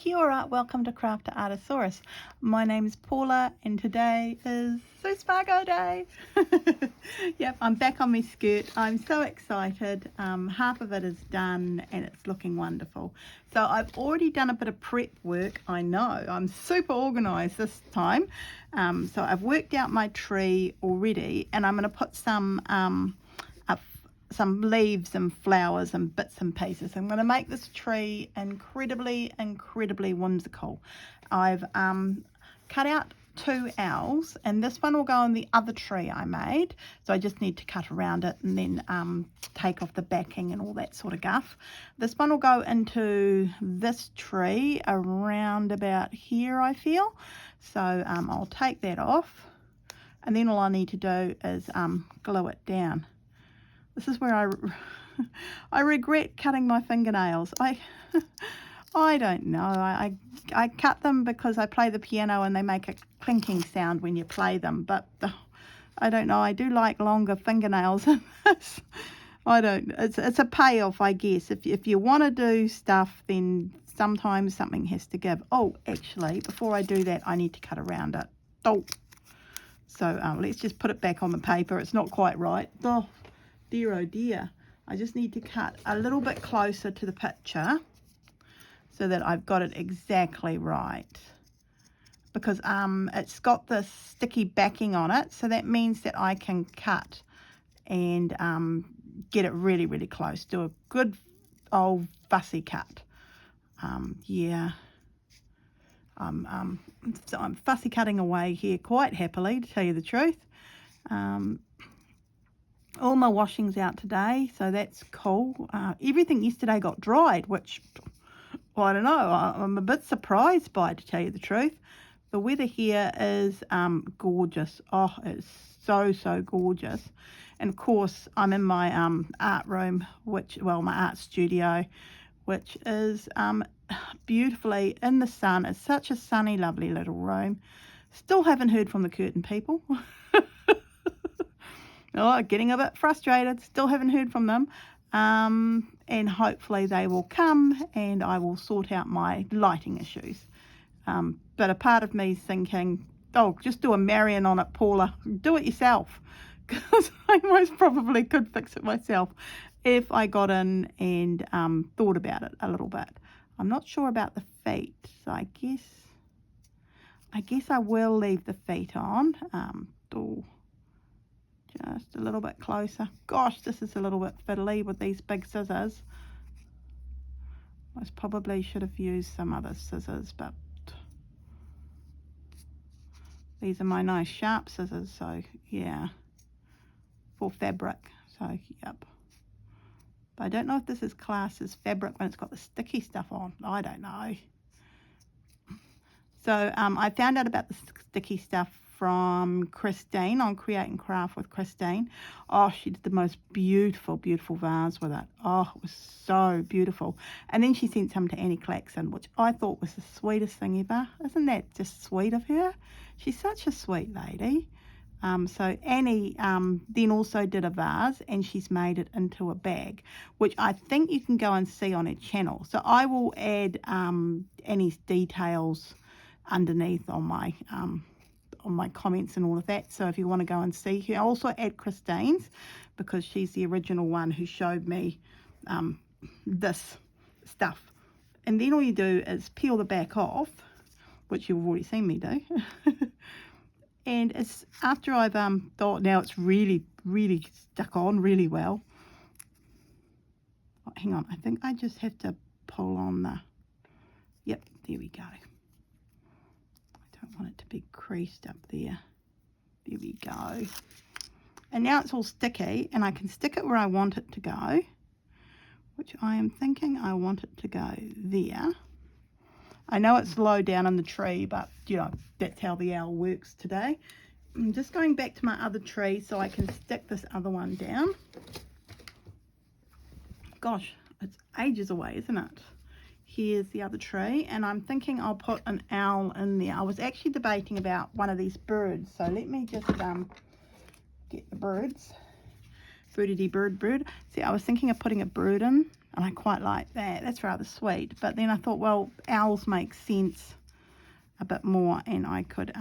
Kia ora, welcome to Craft to Artosaurus. My name is Paula and today is Spargo Day. Yep, I'm back on my skirt. I'm so excited. Half of it is done and it's looking wonderful. So I've already done a bit of prep work. I know, I'm super organised this time. So I've worked out my tree already and I'm going to put some leaves and flowers and bits and pieces. I'm going to make this tree incredibly whimsical. I've cut out 2 owls and this one will go on the other tree I made, so I just need to cut around it and then take off the backing and all that sort of guff. This one will go into this tree around about here, I feel. So I'll take that off and then all I need to do is glue it down. This is where I regret cutting my fingernails. I don't know. I cut them because I play the piano and they make a clinking sound when you play them. But I don't know. I do like longer fingernails than this. I don't. It's a payoff, I guess. If you want to do stuff, then sometimes something has to give. Oh, actually, before I do that, I need to cut around it. Oh. So let's just put it back on the paper. It's not quite right. Oh. Dear oh dear, I just need to cut a little bit closer to the picture so that I've got it exactly right, because it's got this sticky backing on it, so that means that I can cut and get it really close, do a good old fussy cut. Yeah, so I'm fussy cutting away here quite happily, to tell you the truth. All my washing's out today, so that's cool. Everything yesterday got dried, which, well, I don't know, I'm a bit surprised by, to tell you the truth. The weather here is gorgeous. Oh, it's so gorgeous. And of course, I'm in my art room, my art studio, which is beautifully in the sun. It's such a sunny, lovely little room. Still haven't heard from the curtain people. Oh, getting a bit frustrated. Still haven't heard from them. And hopefully they will come and I will sort out my lighting issues. But a part of me is thinking, oh, just do a Marion on it, Paula. Do it yourself. Because I most probably could fix it myself if I got in and thought about it a little bit. I'm not sure about the feet, so I guess I will leave the feet on. Just a little bit closer. Gosh, this is a little bit fiddly with these big scissors. I probably should have used some other scissors, but these are my nice sharp scissors, so yeah, for fabric. So yep. But I don't know if this is classed as fabric when it's got the sticky stuff on. I don't know. So I found out about the sticky stuff from Christine on Create and Craft with Christine. Oh, she did the most beautiful vase with it. Oh, it was so beautiful. And then she sent some to Annie Claxon, which I thought was the sweetest thing ever. Isn't that just sweet of her? She's such a sweet lady. So Annie then also did a vase and she's made it into a bag, which I think you can go and see on her channel. So I will add Annie's details underneath on my comments and all of that, so if you want to go and see her. I'll also add Christine's because she's the original one who showed me this stuff. And then all you do is peel the back off, which you've already seen me do. And it's after I've thought now it's really stuck on really well. Oh, hang on, I think I just have to pull on the, yep, there we go. Don't want it to be creased up there. There we go. And now it's all sticky and I can stick it where I want it to go, which I am thinking I want it to go there. I know it's low down in the tree, but you know, that's how the owl works today. I'm just going back to my other tree so I can stick this other one down. Gosh, it's ages away, isn't it? Here's the other tree, and I'm thinking I'll put an owl in there. I was actually debating about one of these birds, so let me just get the birds. Birdity bird. See, I was thinking of putting a bird in. and I quite like that. That's rather sweet. But then I thought, well, owls make sense a bit more, and I could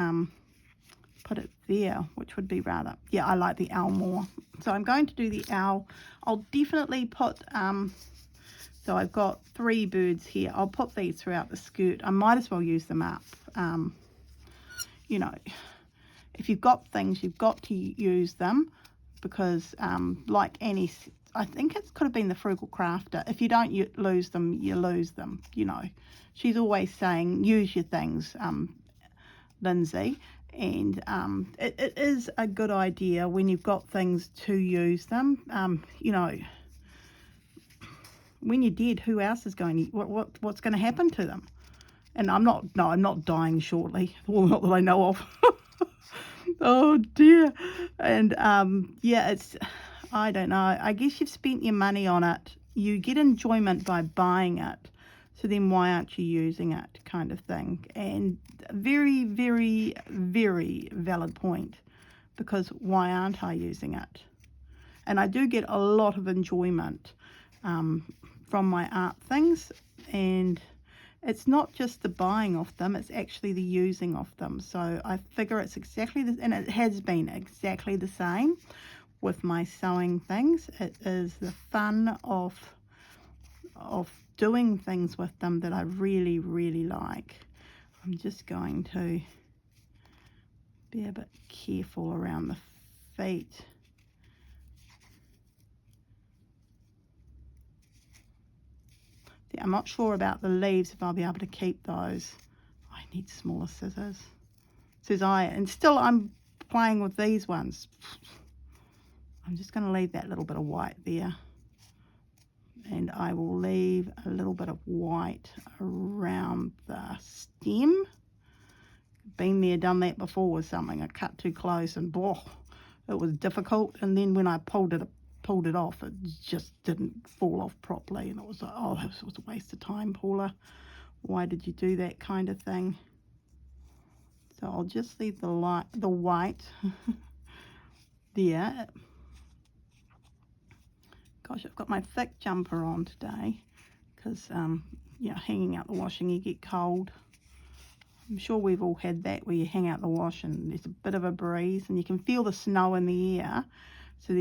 put it there, which would be rather, yeah, I like the owl more. So I'm going to do the owl. I'll definitely put, so I've got 3 birds here. I'll put these throughout the skirt. I might as well use them up. You know, if you've got things, you've got to use them, because like Annie, I think it could have been the Frugal Crafter, if you don't lose them, you lose them, you know. She's always saying, use your things, Lindsay. And it is a good idea when you've got things to use them. You know, when you're dead, who else is going to, what's going to happen to them? And I'm not dying shortly, well, not that I know of. Oh dear. And yeah, it's, I don't know, I guess you've spent your money on it, you get enjoyment by buying it, so then why aren't you using it, kind of thing. And very, very, very valid point, because why aren't I using it? And I do get a lot of enjoyment from my art things, and it's not just the buying of them, it's actually the using of them. So I figure it's exactly this, and it has been exactly the same with my sewing things. It is the fun of doing things with them that I really, really like. I'm just going to be a bit careful around the feet. I'm not sure about the leaves, if I'll be able to keep those. I need smaller scissors, says I, and still I'm playing with these ones. I'm just going to leave that little bit of white there, and I will leave a little bit of white around the stem. Been there, done that before with something. I cut too close and boh, it was difficult, and then when I pulled it off, it just didn't fall off properly, and it was like, oh, this was a waste of time, Paula, why did you do that, kind of thing. So I'll just leave the white there. Gosh, I've got my thick jumper on today because you know, hanging out the washing, you get cold. I'm sure we've all had that, where you hang out the wash and there's a bit of a breeze and you can feel the snow in the air. So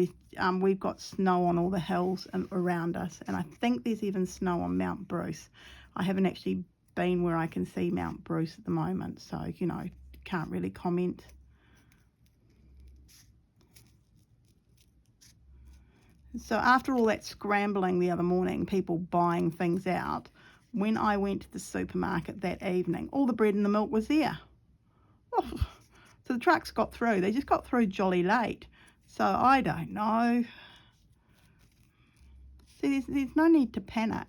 we've got snow on all the hills and around us, and I think there's even snow on Mount Bruce. I haven't actually been where I can see Mount Bruce at the moment, so, you know, can't really comment. So after all that scrambling the other morning, people buying things out, when I went to the supermarket that evening, all the bread and the milk was there. Oh, so the trucks got through. They just got through jolly late. So I don't know. See, there's no need to panic.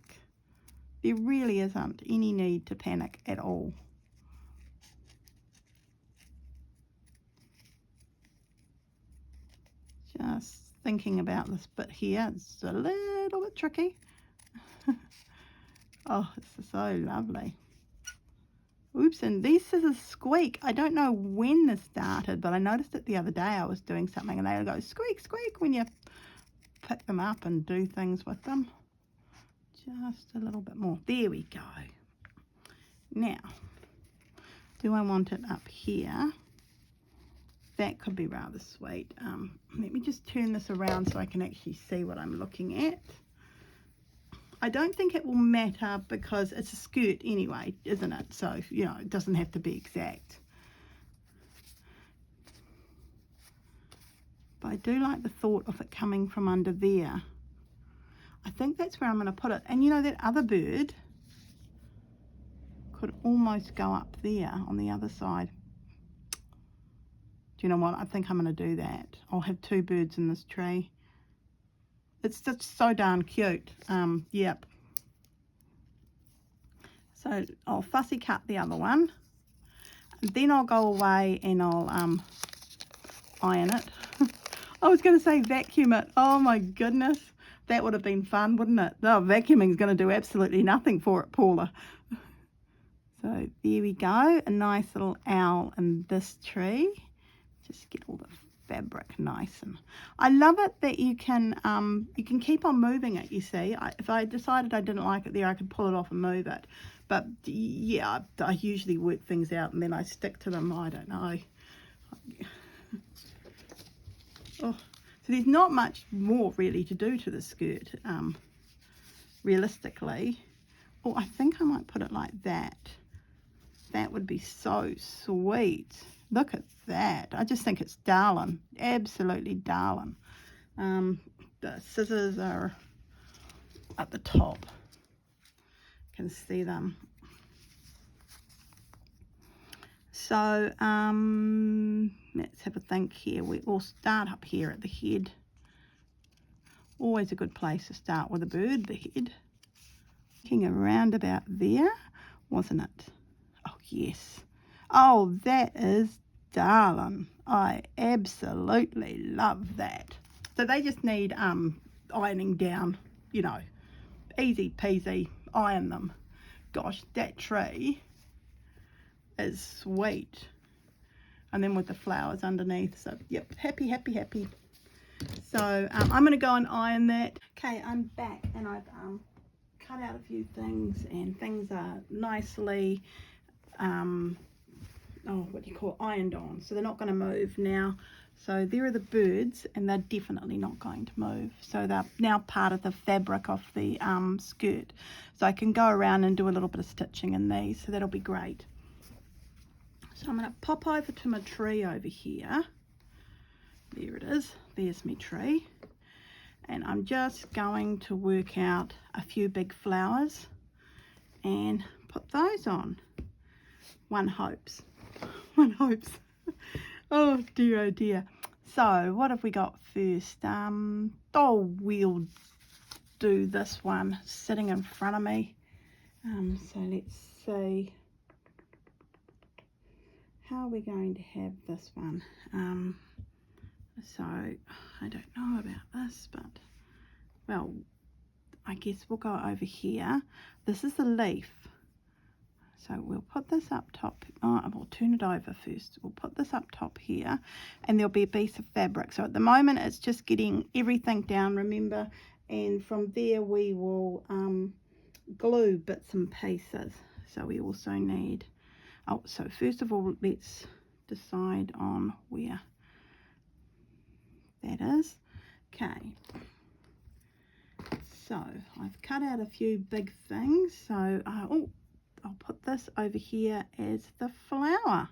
There really isn't any need to panic at all. Just thinking about this bit here, it's a little bit tricky. Oh, it's so lovely. Oops, and these scissors squeak. I don't know when this started, but I noticed it the other day. I was doing something and they go squeak, squeak when you pick them up and do things with them. Just a little bit more. There we go. Now, do I want it up here? That could be rather sweet. Let me just turn this around so I can actually see what I'm looking at. I don't think it will matter because it's a skirt anyway, isn't it? So, you know, it doesn't have to be exact. But I do like the thought of it coming from under there. I think that's where I'm going to put it. And you know, that other bird could almost go up there on the other side. Do you know what? I think I'm going to do that. I'll have 2 birds in this tree. It's just so darn cute. Yep. So I'll fussy cut the other one. And then I'll go away and I'll iron it. I was going to say vacuum it. Oh my goodness. That would have been fun, wouldn't it? No, vacuuming is going to do absolutely nothing for it, Paula. So there we go. A nice little owl in this tree. Just get all the fabric nice. And I love it that you can keep on moving it, you see. If I decided I didn't like it there, I could pull it off and move it. But yeah, I usually work things out and then I stick to them. I don't know. Oh, so there's not much more really to do to the skirt, realistically. Oh, I think I might put it like that. That would be so sweet. Look at that. I just think it's darling. Absolutely darling. The scissors are at the top. You can see them. So let's have a think here. We all start up here at the head. Always a good place to start with a bird, the head. Looking around about there, wasn't it? Oh, yes. Oh, that is darling. I absolutely love that. So they just need ironing down, you know, easy peasy, iron them. Gosh, that tree is sweet. And then with the flowers underneath. So, yep, happy, happy, happy. So I'm going to go and iron that. Okay, I'm back and I've cut out a few things, and things are nicely ironed on, so they're not going to move now. So there are the birds, and they're definitely not going to move, so they're now part of the fabric of the skirt. So I can go around and do a little bit of stitching in these, so that'll be great. So I'm going to pop over to my tree over here. There it is. There's my tree. And I'm just going to work out a few big flowers and put those on. One hopes. One hopes. Oh dear, oh dear. So what have we got first? Oh, we'll do this one sitting in front of me. So let's see. How are we going to have this one? So I don't know about this, but well, I guess we'll go over here. This is the leaf. So we'll put this up top. We'll turn it over first. We'll put this up top here, and there'll be a piece of fabric. So at the moment it's just getting everything down, remember, and from there we will glue bits and pieces. So we also need, so first of all let's decide on where that is. Okay, so I've cut out a few big things. So I'll put this over here as the flower.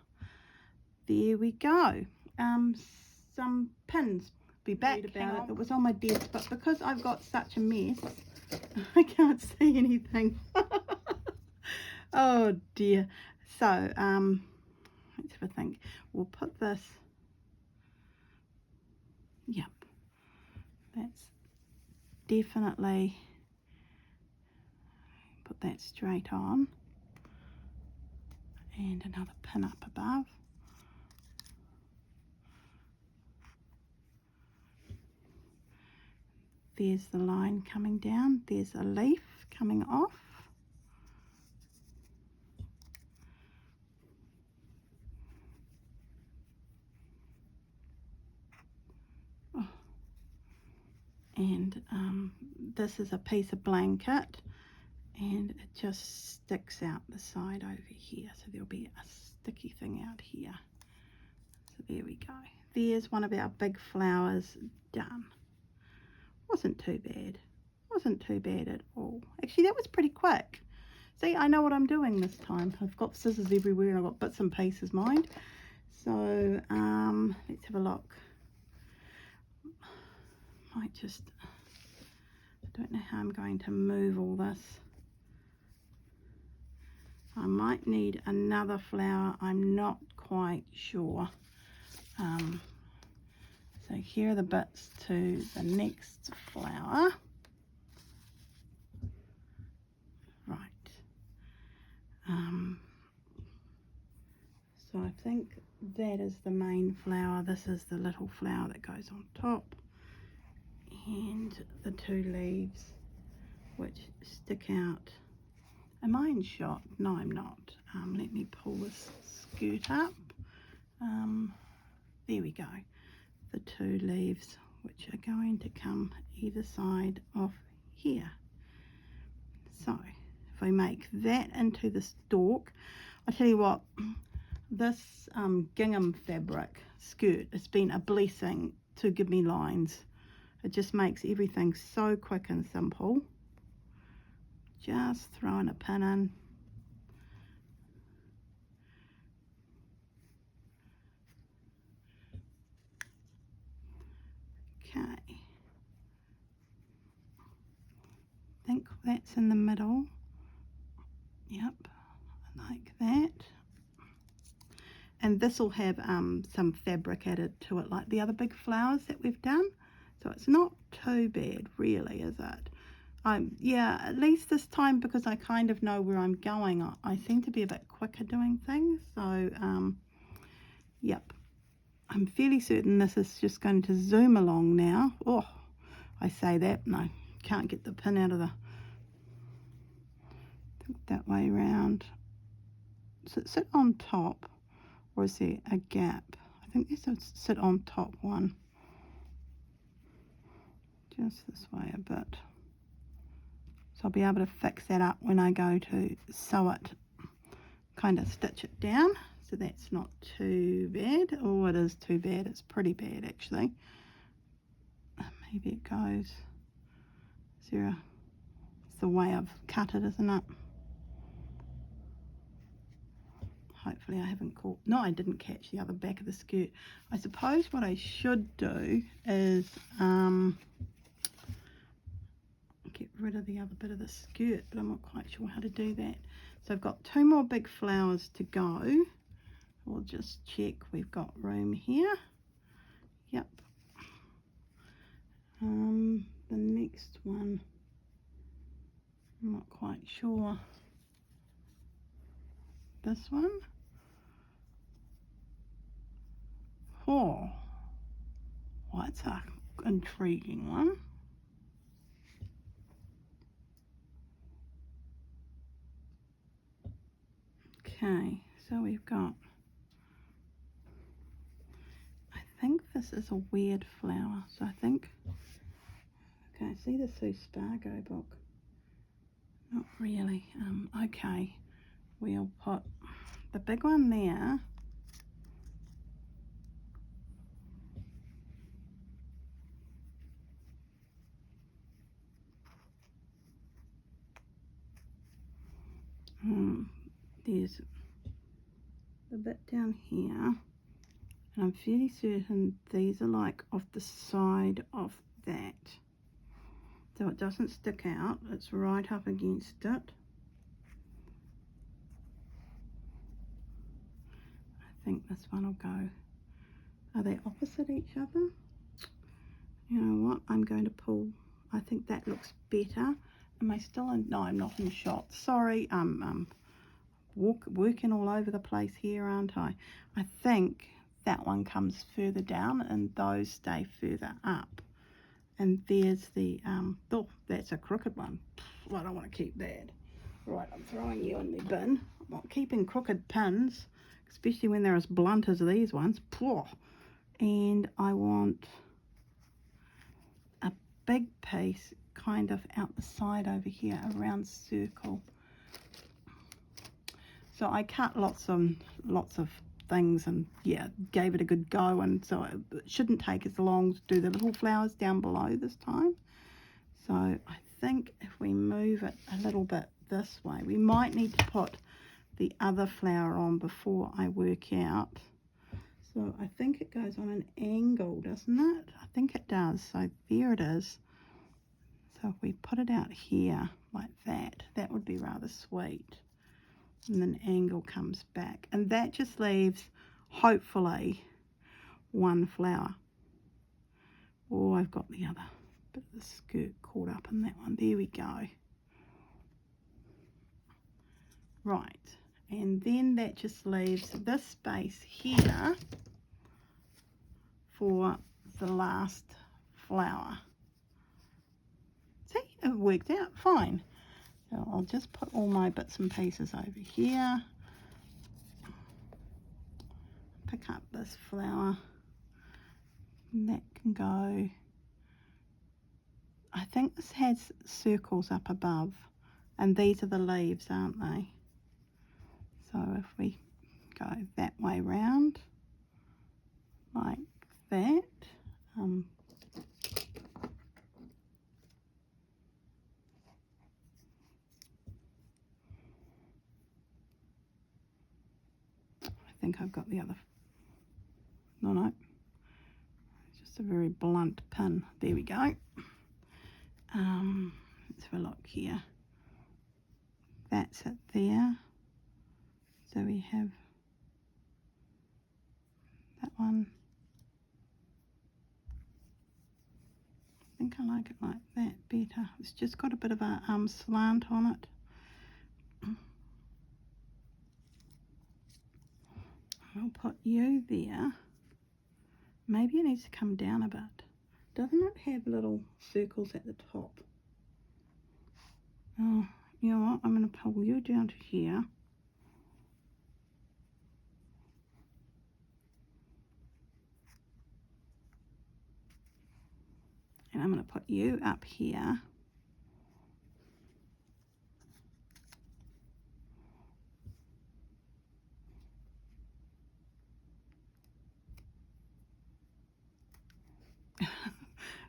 There we go. Some pins. Be back about it. It was on my desk, but because I've got such a mess, I can't see anything. Oh dear. So let's have a think. We'll put this. Yep. That's definitely, put that straight on. And another pin up above. There's the line coming down. There's a leaf coming off. Oh. And this is a piece of blanket, and it just sticks out the side over here. So there'll be a sticky thing out here. So there we go. There's one of our big flowers done. Wasn't too bad. Wasn't too bad at all. Actually, that was pretty quick. See, I know what I'm doing this time. I've got scissors everywhere and I've got bits and pieces, mind. So let's have a look. Might just, I don't know how I'm going to move all this. I might need another flower. I'm not quite sure. So here are the bits to the next flower. Right. So I think that is the main flower. This is the little flower that goes on top. And the two leaves which stick out. Am I in shot? No, I'm not. Let me pull this skirt up. There we go. the 2 leaves which are going to come either side of here. So if we make that into the stalk, I tell you what, this gingham fabric skirt has been a blessing to give me lines. It just makes everything so quick and simple. Just throwing a pin in. Okay. I think that's in the middle. Yep, like that. And this will have some fabric added to it, like the other big flowers that we've done. So it's not too bad, really, is it? Yeah, at least this time, because I kind of know where I'm going, I seem to be a bit quicker doing things. So, yep. I'm fairly certain this is just going to zoom along now. Oh, I say that, no, can't get the pin out of the, that way round. Does it sit on top, or is there a gap? I think this will sit on top one. Just this way a bit. So I'll be able to fix that up when I go to sew it, kind of stitch it down. So that's not too bad. Oh, it is too bad. It's pretty bad, actually. Maybe it goes. Is there a, it's the way I've cut it, isn't it? Hopefully I haven't caught, no, I didn't catch the other back of the skirt. I suppose what I should do is get rid of the other bit of the skirt, but I'm not quite sure how to do that. So I've got 2 more big flowers to go. We'll just check we've got room here. Yep. The next one, I'm not quite sure. This one. Oh, well, that's an intriguing one. Okay, so we've got, I think this is a weird flower. So I think, okay, see the Spargo book? Not really. Okay, we'll put the big one there. There's the bit down here, and I'm fairly certain these are like off the side of that, so it doesn't stick out, it's right up against it. I think this one will go. Are they opposite each other? You know what, I'm going to pull, I think that looks better. Am I still in? No, I'm not in shot. Sorry, working all over the place here, aren't I? I think that one comes further down and those stay further up. And there's the, oh, that's a crooked one. I don't want to keep that. Right, I'm throwing you in the bin. I'm not keeping crooked pins, especially when they're as blunt as these ones. And I want a big piece kind of out the side over here, a round circle. So I cut lots of things and yeah, gave it a good go, and so it shouldn't take as long to do the little flowers down below this time. So I think if we move it a little bit this way, we might need to put the other flower on before I work out. So I think it goes on an angle, doesn't it? I think it does. So there it is. So if we put it out here like that, that would be rather sweet. And then angle comes back, and that just leaves hopefully one flower. Oh, I've got the other bit of the skirt caught up in that one. There we go. Right, and then that just leaves this space here for the last flower. See, it worked out fine. So I'll just put all my bits and pieces over here. Pick up this flower, And that can go, I think this has circles up above, and these are the leaves, aren't they? So if we go that way round, like that, I think I've got the other, no, just a very blunt pin. There we go. Let's have a look here. That's it there. So we have that one. I think I like it like that better. It's just got a bit of a slant on it. I'll put you there. Maybe it needs to come down a bit. Doesn't it have little circles at the top? Oh, you know what? I'm going to pull you down to here. And I'm going to put you up here.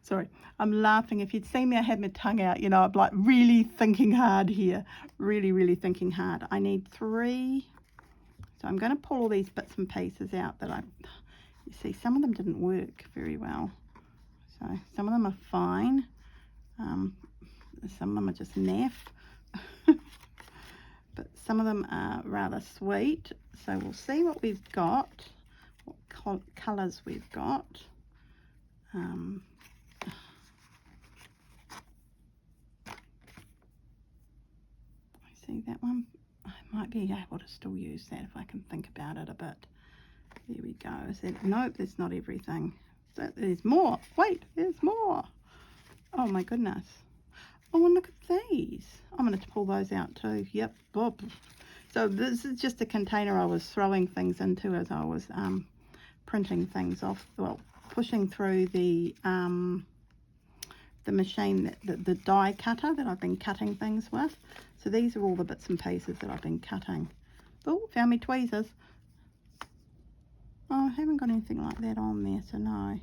Sorry, I'm laughing. If you'd seen me, I had my tongue out, you know, I'm like really thinking hard here. Really thinking hard. I need 3. So I'm going to pull all these bits and pieces out that you see, some of them didn't work very well. So some of them are fine. Some of them are just naff. But some of them are rather sweet. So we'll see what we've got, what colours we've got. See that one? I might be able to still use that if I can think about it a bit. There we go. Is that, nope, that's not everything. There's more. Wait, there's more. Oh my goodness. Oh, and look at these. I'm going to pull those out too. Yep. Boop. So this is just a container I was throwing things into as I was printing things off. Well, pushing through the machine, the die cutter that I've been cutting things with. So these are all the bits and pieces that I've been cutting. Oh, found me tweezers. Oh, I haven't got anything like that on there, so no.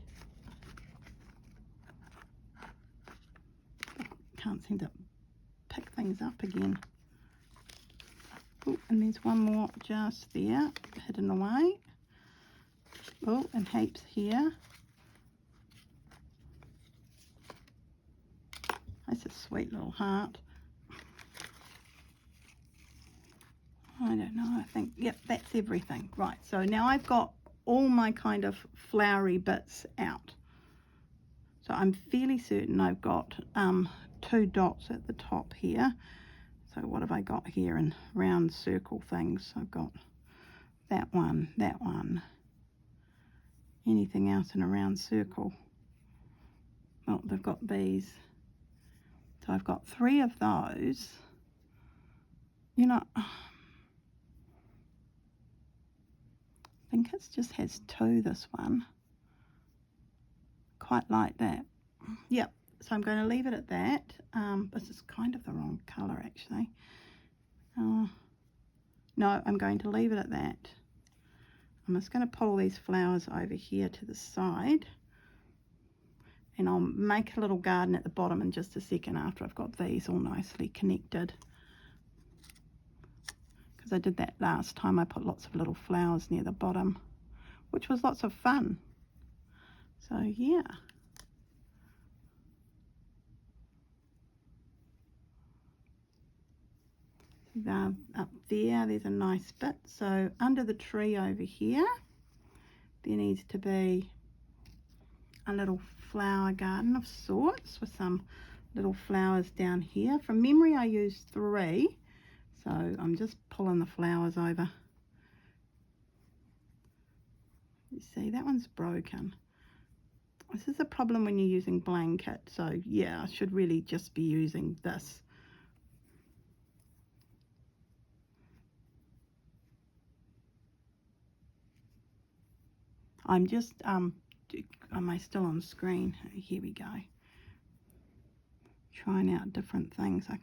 Can't seem to pick things up again. Oh, and there's one more just there, hidden away. Oh, and heaps here. That's a sweet little heart. I don't know, I think, yep, that's everything. Right, so now I've got all my kind of flowery bits out. So I'm fairly certain I've got 2 dots at the top here. So what have I got here in round circle things? I've got that one, that one. Anything else in a round circle? Oh, they've got these. So I've got 3 of those. You know, I think it just has 2, this one. Quite like that. Yep, so I'm going to leave it at that. This is kind of the wrong colour actually. No, I'm going to leave it at that. I'm just going to pull these flowers over here to the side. And I'll make a little garden at the bottom in just a second after I've got these all nicely connected. Because I did that last time, I put lots of little flowers near the bottom, which was lots of fun. So yeah. Up there's a nice bit. So under the tree over here, there needs to be a little flower garden of sorts with some little flowers down here. From memory I used 3, so I'm just pulling the flowers over. You see, that one's broken. This is a problem when you're using blanket, so yeah, I should really just be using this. I'm just am I still on screen? Here we go. Trying out different things. I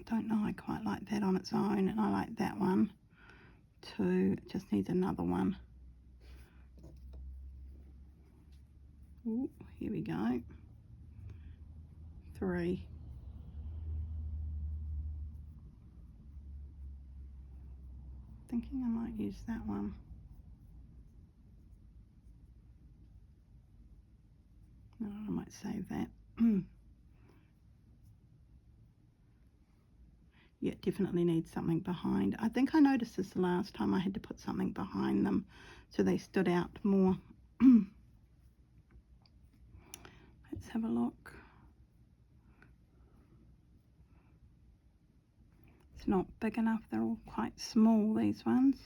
don't know, I quite like that on its own, and I like that one too. It just needs another one. Ooh, here we go. 3. Thinking I might use that one. No, I might save that. Yeah, definitely needs something behind. I think I noticed this the last time I had to put something behind them so they stood out more. Let's have a look. It's not big enough, they're all quite small, these ones.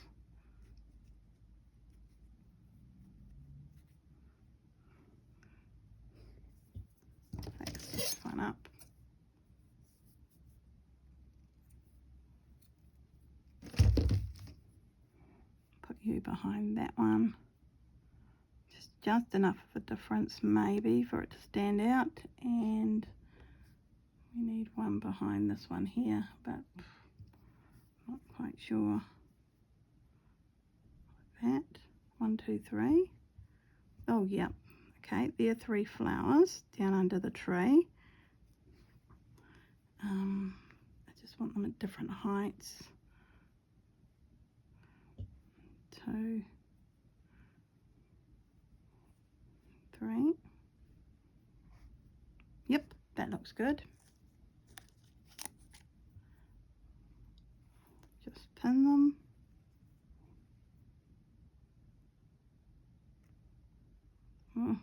Fix this one up. Put you behind that one. Just enough of a difference maybe for it to stand out, and we need one behind this one here, but not quite sure. Like that. 1, 2, 3. Oh yeah, okay, there are 3 flowers down under the tree. I just want them at different heights. 2, 3. Yep, that looks good. Just pin them. Oh.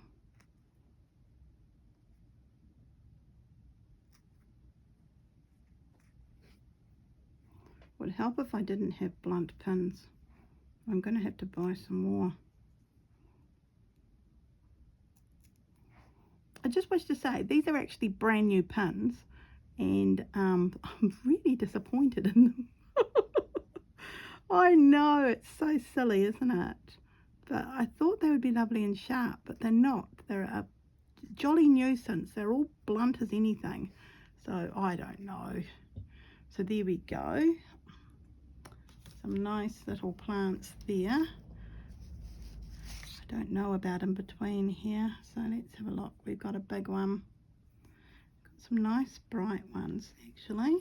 Would help if I didn't have blunt pins. I'm going to have to buy some more. I just wish to say these are actually brand new pins, and I'm really disappointed in them. I know, it's so silly, isn't it? But I thought they would be lovely and sharp, but they're not. They're a jolly nuisance. They're all blunt as anything. So I don't know. So there we go. Some nice little plants there. I don't know about in between here, so let's have a look. We've got a big one. Got some nice bright ones actually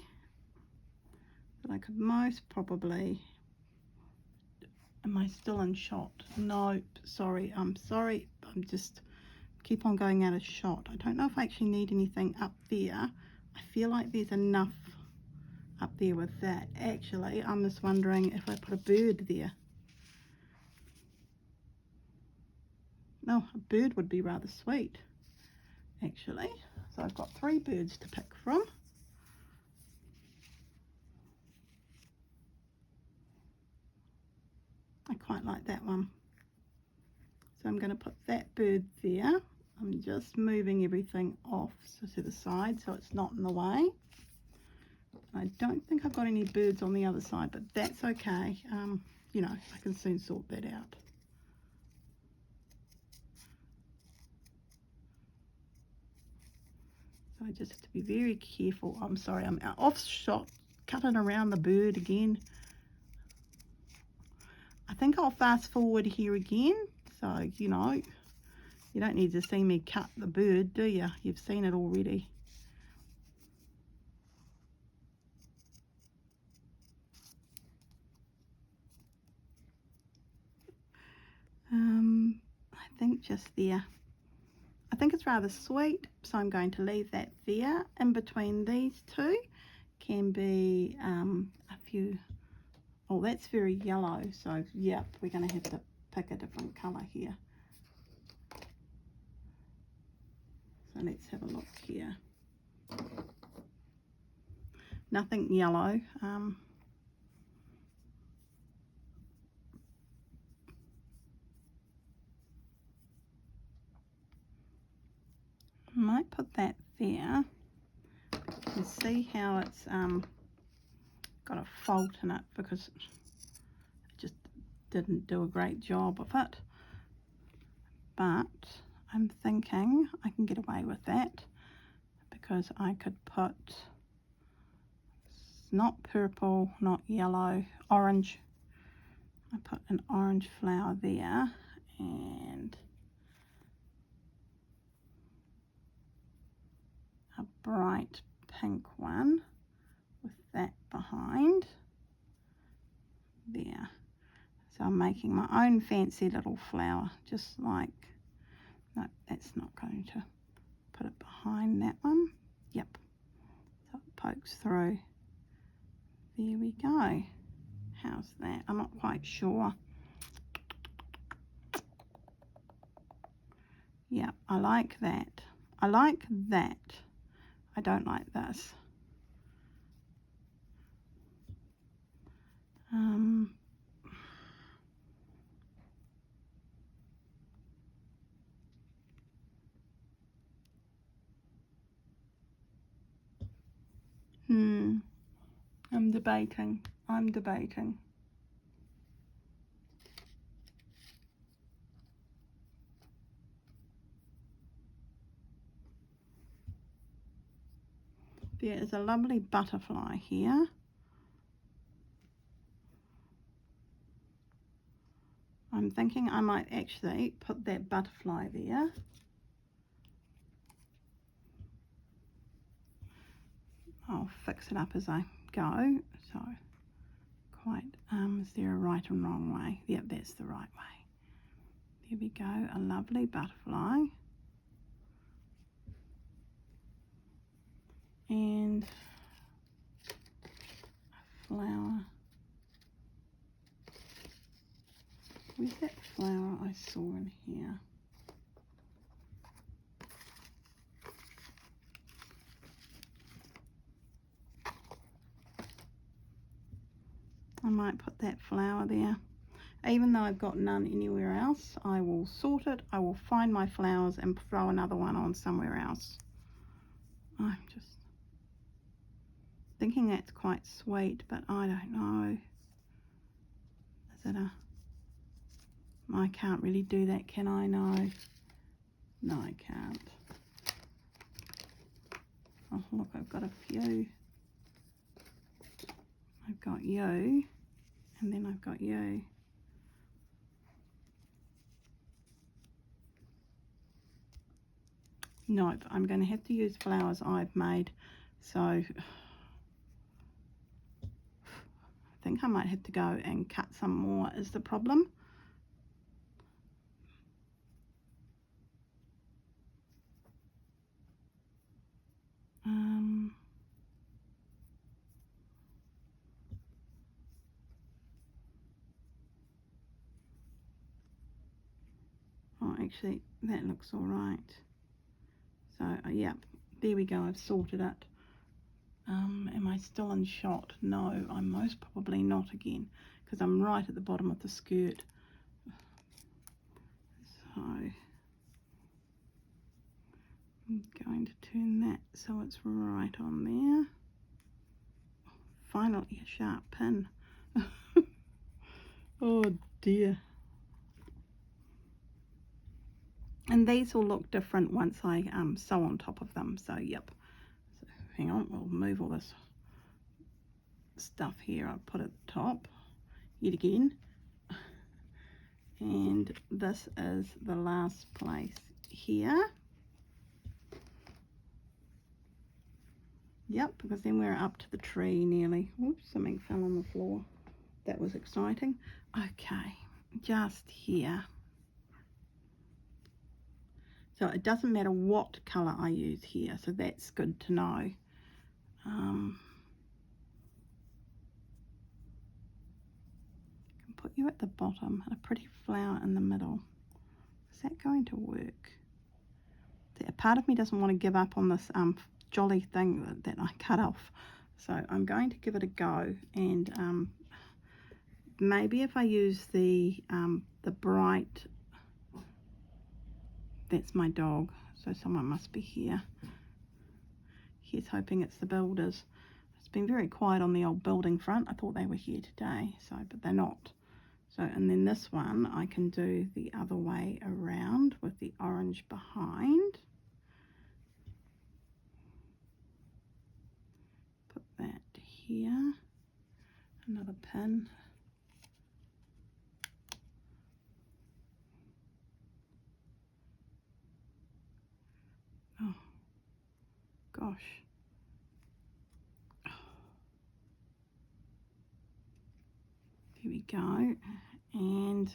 that I could most probably. Am I still in shot? No, sorry, I'm sorry. I'm just keep on going out of shot. I don't know if I actually need anything up there. I feel like there's enough up there with that. Actually, I'm just wondering if I put a bird there. No, a bird would be rather sweet, actually. So I've got 3 birds to pick from. I quite like that one. So I'm going to put that bird there. I'm just moving everything off to the side so it's not in the way. I don't think I've got any birds on the other side, but that's okay. You know, I can soon sort that out. So I just have to be very careful. I'm sorry, I'm off shot, cutting around the bird again. I think I'll fast forward here again. So, you know, you don't need to see me cut the bird, do you? You've seen it already. I think just there. I think it's rather sweet, so I'm going to leave that there. In between these two can be a few. Oh, that's very yellow, so yep, we're going to have to pick a different colour here. So let's have a look here. Nothing yellow. I might put that there. You can see how it's got a fault in it because it just didn't do a great job of it. But I'm thinking I can get away with that because I could put not purple, not yellow, orange. I put an orange flower there and a bright pink one with that behind there. So I'm making my own fancy little flower, just like, no, that's not going to put it behind that one. Yep, so it pokes through. There we go. How's that? I'm not quite sure. Yeah, I like that. I like that. I don't like this. I'm debating. There is a lovely butterfly here. I'm thinking I might actually put that butterfly there. I'll fix it up as I go. So quite, is there a right and wrong way? Yep, that's the right way. There we go, a lovely butterfly. And a flower. Where's that flower I saw in here? I might put that flower there. Even though I've got none anywhere else, I will sort it. I will find my flowers and throw another one on somewhere else. I'm just thinking that's quite sweet, but I don't know. Is it a... I can't really do that, can I? No. No, I can't. Oh, look, I've got a few. I've got you, and then I've got you. Nope, I'm going to have to use flowers I've made, so I think I might have to go and cut some more is the problem. Oh, actually, that looks all right. So, yep, there we go, I've sorted it. Am I still in shot? No, I'm most probably not again, because I'm right at the bottom of the skirt. So, I'm going to turn that so it's right on there. Finally, a sharp pin. Oh dear. And these will look different once I sew on top of them. So yep. So, hang on, we'll move all this stuff here. I'll put at the top yet again. And this is the last place here. Yep, because then we're up to the tree nearly. Whoops, something fell on the floor. That was exciting. Okay, just here. So it doesn't matter what colour I use here, so that's good to know. Can put you at the bottom, a pretty flower in the middle. Is that going to work? A part of me doesn't want to give up on this jolly thing that I cut off, so I'm going to give it a go. And maybe if I use the bright, that's my dog, so someone must be here. He's hoping it's the builders. It's been very quiet on the old building front. I thought they were here today, so but they're not. So, and then this one I can do the other way around with the orange behind. Put that here, another pin. Oh, gosh. Here we go. And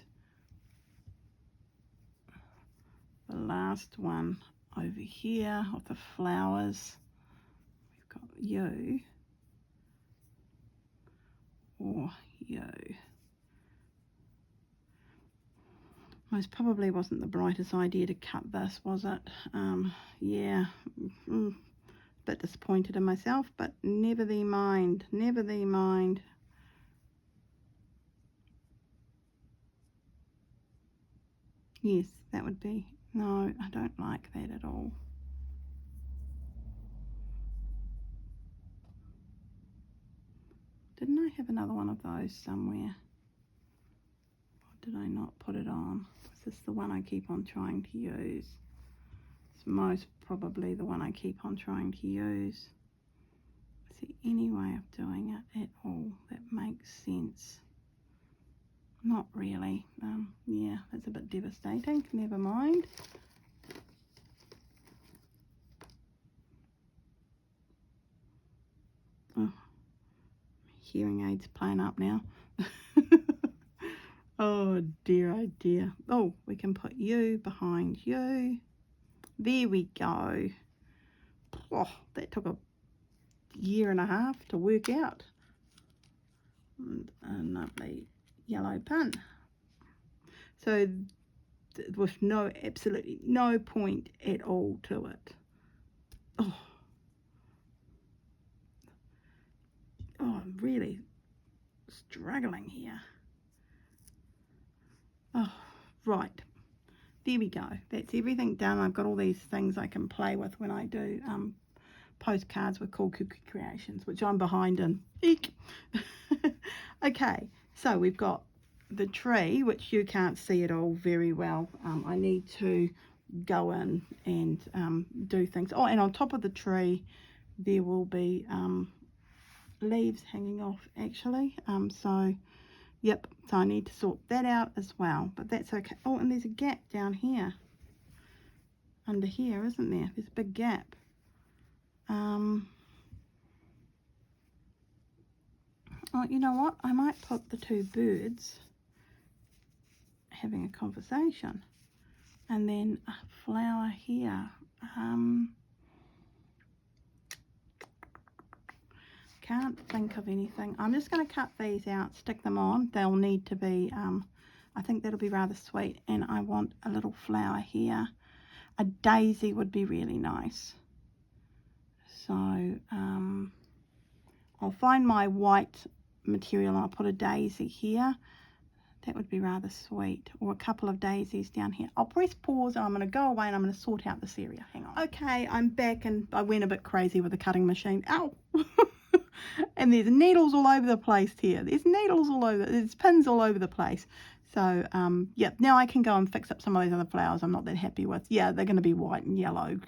the last one over here of the flowers, we've got you or you. Most probably wasn't the brightest idea to cut this, was it? Yeah, bit disappointed in myself, but never thee mind, never thee mind. Yes, that would be, no, I don't like that at all. Didn't I have another one of those somewhere? Or did I not put it on? Is this the one I keep on trying to use? It's most probably the one I keep on trying to use. Is there any way of doing it at all that makes sense? Not really. Yeah, that's a bit devastating. Never mind. Oh, hearing aids playing up now. Oh dear, oh dear. Oh, we can put you behind you. There we go. Oh, that took a year and a half to work out. And a lovely yellow pin. So with absolutely no point at all to it. Oh, I'm really struggling here. Oh, right. There we go. That's everything done. I've got all these things I can play with when I do postcards with Cool Cookie Creations, which I'm behind in. Eek. Okay, so we've got the tree, which you can't see at all very well. I need to go in and do things. Oh, and on top of the tree there will be leaves hanging off actually. So yep, so I need to sort that out as well, but that's okay. Oh, and there's a gap down here under here, isn't there? There's a big gap. Oh, you know what? I might put the two birds having a conversation and then a flower here. Can't think of anything. I'm just going to cut these out, stick them on. They'll need to be, I think that'll be rather sweet. And I want a little flower here. A daisy would be really nice. So I'll find my white material and I'll put a daisy here. That would be rather sweet. Or a couple of daisies down here. I'll press pause and I'm going to go away and I'm going to sort out this area. Hang on. Okay, I'm back and I went a bit crazy with the cutting machine. Ow! And there's needles all over the place here. There's needles all over, there's pins all over the place. So, yeah, now I can go and fix up some of those other flowers I'm not that happy with. Yeah, they're going to be white and yellow.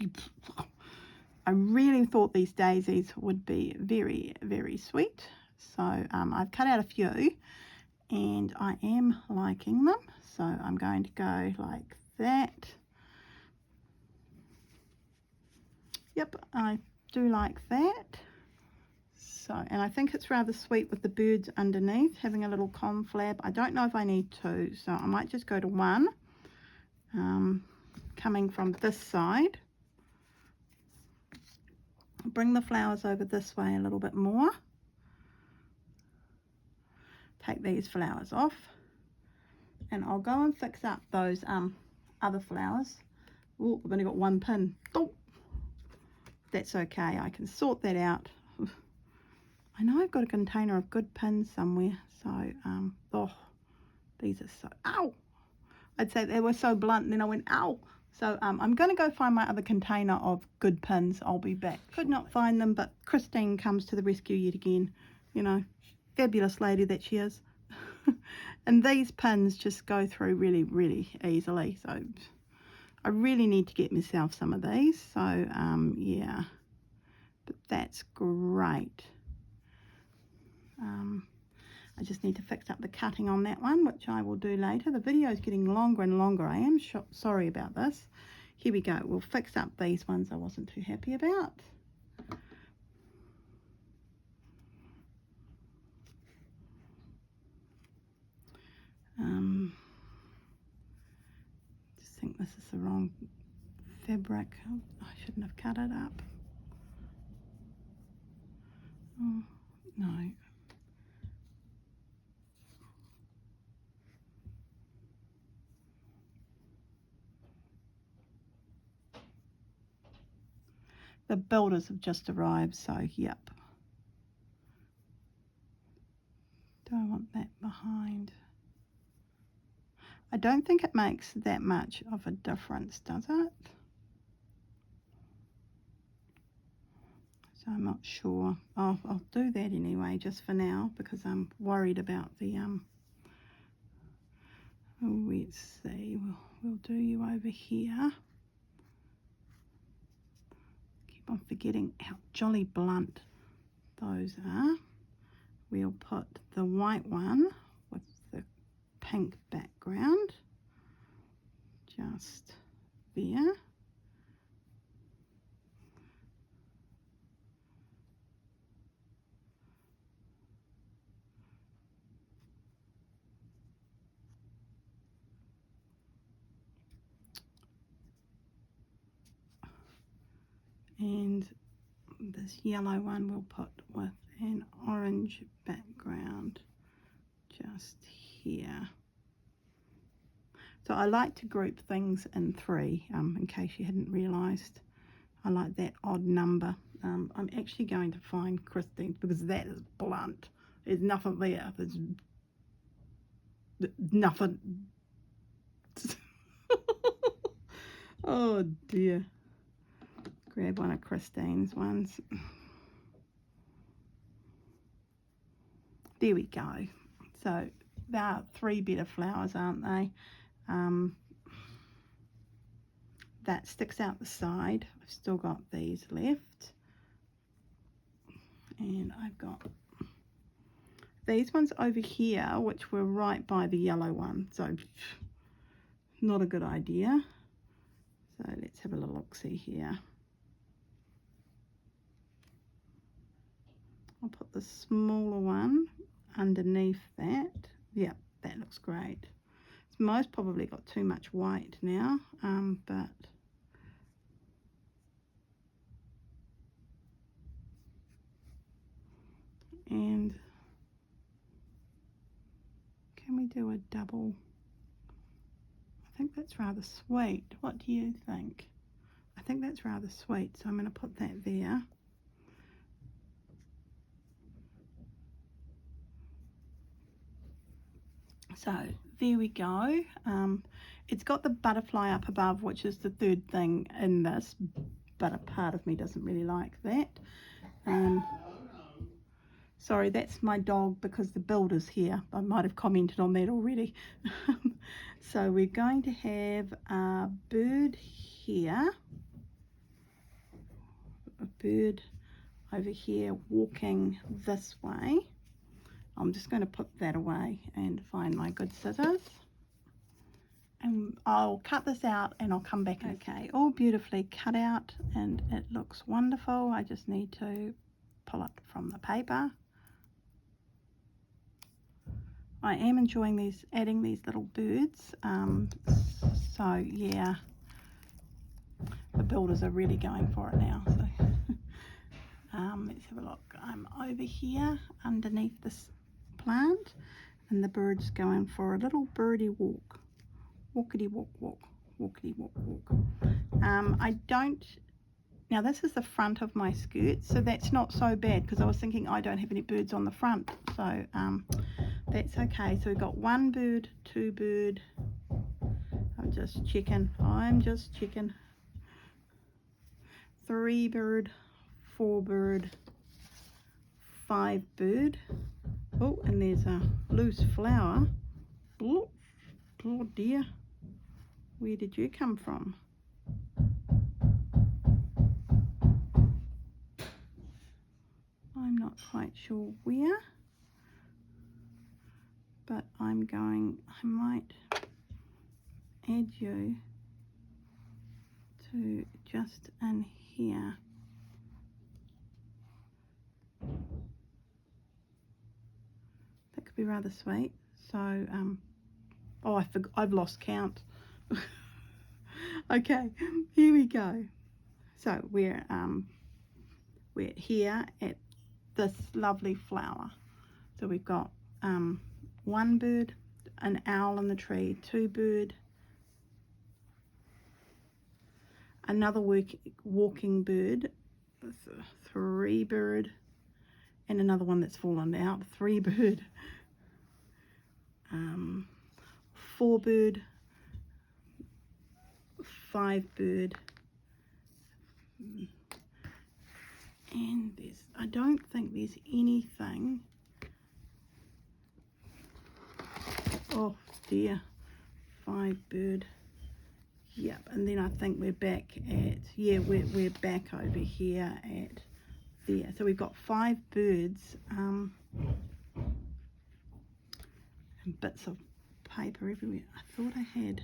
I really thought these daisies would be very, very sweet. So, I've cut out a few and I am liking them. So, I'm going to go like that. Yep, I do like that. So, and I think it's rather sweet with the birds underneath having a little conflab. I don't know if I need two, so I might just go to one. Coming from this side. Bring the flowers over this way a little bit more. Take these flowers off. And I'll go and fix up those other flowers. Oh, we've only got one pin. Oh, that's okay. I can sort that out. I know I've got a container of good pins somewhere, so, oh, these are so, ow! I'd say they were so blunt, and then I went, ow! So, I'm going to go find my other container of good pins. I'll be back. Could not find them, but Christine comes to the rescue yet again. You know, fabulous lady that she is. And these pins just go through really, really easily. So I really need to get myself some of these. So, yeah. But that's great. I just need to fix up the cutting on that one, which I will do later. The video is getting longer and longer. I am sorry about this. Here we go. We'll fix up these ones I wasn't too happy about. Just think this is the wrong fabric. Oh, I shouldn't have cut it up. Oh, no. The builders have just arrived, so yep. Do I want that behind? I don't think it makes that much of a difference, does it? So I'm not sure. I'll do that anyway, just for now, because I'm worried about the let's see. We'll do you over here. Keep on forgetting how jolly blunt those are. We'll put the white one with the pink background just there. And this yellow one we'll put with an orange background just here. So I like to group things in three, in case you hadn't realised. I like that odd number. I'm actually going to find Christine, because that is blunt. There's nothing there. There's nothing. Oh dear. Grab one of Christine's ones. There we go. So there are three better flowers, aren't they? That sticks out the side. I've still got these left. And I've got these ones over here, which were right by the yellow one. So not a good idea. So let's have a little look-see here. I'll put the smaller one underneath that. Yep, that looks great. It's most probably got too much white now, but and can we do a double? I think that's rather sweet. What do you think? I think that's rather sweet, so I'm going to put that there. So there we go. It's got the butterfly up above, which is the third thing in this, but a part of me doesn't really like that. Sorry, that's my dog, because the builder's here. I might have commented on that already. So we're going to have a bird here, a bird over here walking this way. I'm just going to put that away and find my good scissors. And I'll cut this out and I'll come back. Okay, all beautifully cut out and it looks wonderful. I just need to pull it from the paper. I am enjoying these, adding these little birds. So yeah, the builders are really going for it now. So let's have a look. I'm over here underneath this plant and the bird's going for a little birdie walk. Walkity walk walk, walkity walk walk. I don't, now this is the front of my skirt, so that's not so bad, because I was thinking I don't have any birds on the front, so that's okay. So we've got one bird, two bird, I'm just checking, three bird, four bird, five bird, Oh, and there's a loose flower. Oh, oh dear, where did you come from? I'm not quite sure where, but I might add you to just in here. That could be rather sweet. So, oh, I've lost count. Okay, here we go. So we're here at this lovely flower. So we've got one bird, an owl in the tree, two bird, another walking bird, three bird, and another one that's fallen out, three bird, four bird, five bird, and I don't think there's anything. Oh dear, five bird. Yep, and then I think we're back at, yeah, we're back over here at there. So we've got five birds and bits of paper everywhere. I thought I had.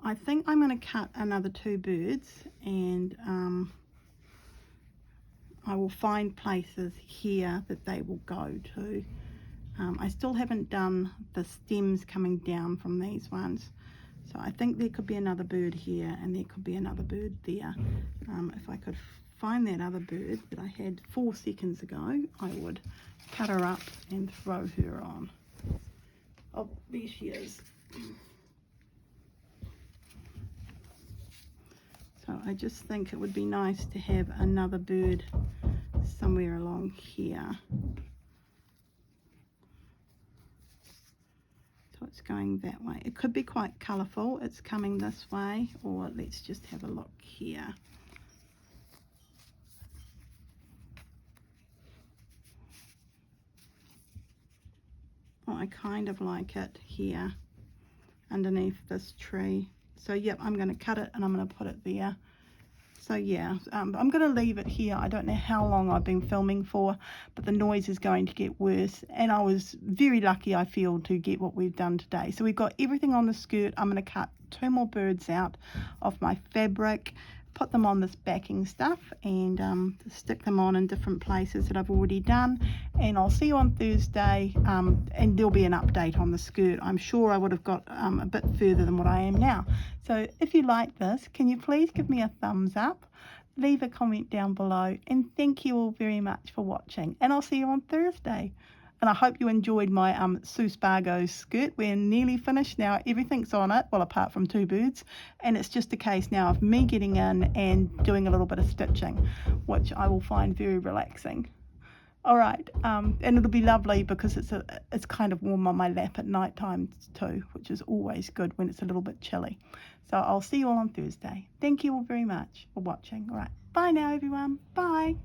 I think I'm going to cut another two birds, and I will find places here that they will go to. I still haven't done the stems coming down from these ones. So I think there could be another bird here, and there could be another bird there. If I could find that other bird that I had 4 seconds ago, I would cut her up and throw her on. Oh, there she is. So I just think it would be nice to have another bird somewhere along here. It's going that way. It could be quite colourful. It's coming this way, or let's just have a look here. Oh, I kind of like it here underneath this tree. So yep, I'm going to cut it and I'm going to put it there. So yeah, I'm going to leave it here. I don't know how long I've been filming for, but the noise is going to get worse. And I was very lucky, I feel, to get what we've done today. So we've got everything on the skirt. I'm going to cut 2 more birds out of my fabric, put them on this backing stuff, and stick them on in different places that I've already done. And I'll see you on Thursday, and there'll be an update on the skirt. I'm sure I would have got a bit further than what I am now. So if you like this, can you please give me a thumbs up, leave a comment down below, and thank you all very much for watching, and I'll see you on Thursday. And I hope you enjoyed my Spargo skirt. We're nearly finished now. Everything's on it, well, apart from 2 birds. And it's just a case now of me getting in and doing a little bit of stitching, which I will find very relaxing. All right, and it'll be lovely because it's kind of warm on my lap at night time too, which is always good when it's a little bit chilly. So I'll see you all on Thursday. Thank you all very much for watching. All right, bye now, everyone. Bye.